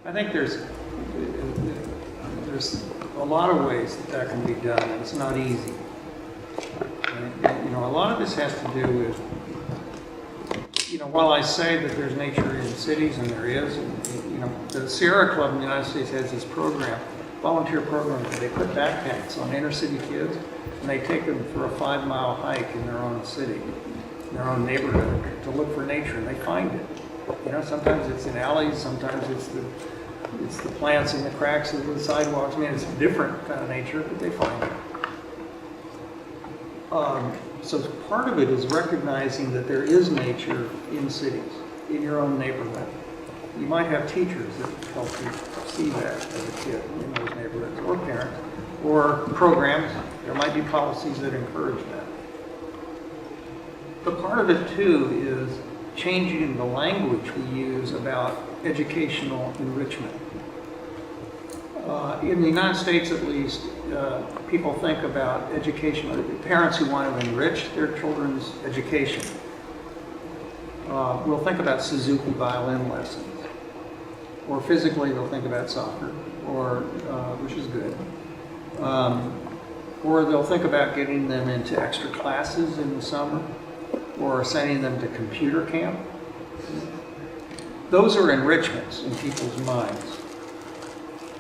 I think there's a lot of ways that can be done, and it's not easy. And, a lot of this has to do with, while I say that there's nature in cities, and there is, the Sierra Club in the United States has this program, volunteer program, where they put backpacks on inner city kids, and they take them for a 5-mile hike in their own city, in their own neighborhood, to look for nature, and they find it. Sometimes it's in alleys, sometimes it's the plants in the cracks of the sidewalks. I mean, it's a different kind of nature, but they find it. So part of it is recognizing that there is nature in cities, in your own neighborhood. You might have teachers that help you see that as a kid in those neighborhoods, or parents, or programs. There might be policies that encourage that. But part of it too is changing the language we use about educational enrichment. In the United States, at least, people think about education, parents who want to enrich their children's education will think about Suzuki violin lessons. Or physically, they'll think about soccer, or which is good. Or they'll think about getting them into extra classes in the summer, or sending them to computer camp. Those are enrichments in people's minds.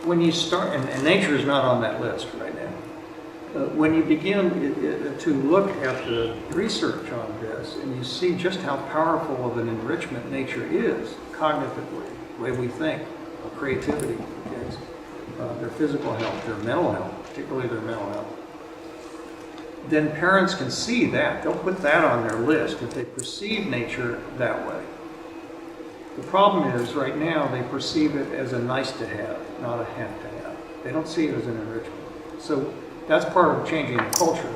When you start, and nature is not on that list right now. When you begin to look at the research on this, and you see just how powerful of an enrichment nature is, cognitively, the way we think, creativity for kids, their physical health, their mental health, particularly their mental health, then parents can see that. They'll put that on their list if they perceive nature that way. The problem is, right now, they perceive it as a nice to have, not a have to have. They don't see it as an enrichment. So that's part of changing the culture,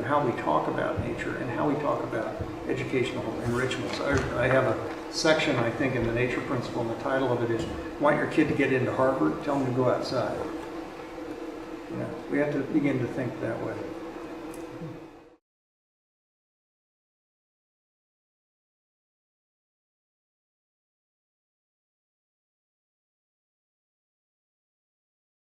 how we talk about nature and how we talk about educational enrichment. So I have a section, I think, in the Nature Principle, and the title of it is, want your kid to get into Harvard? Tell them to go outside. We have to begin to think that way.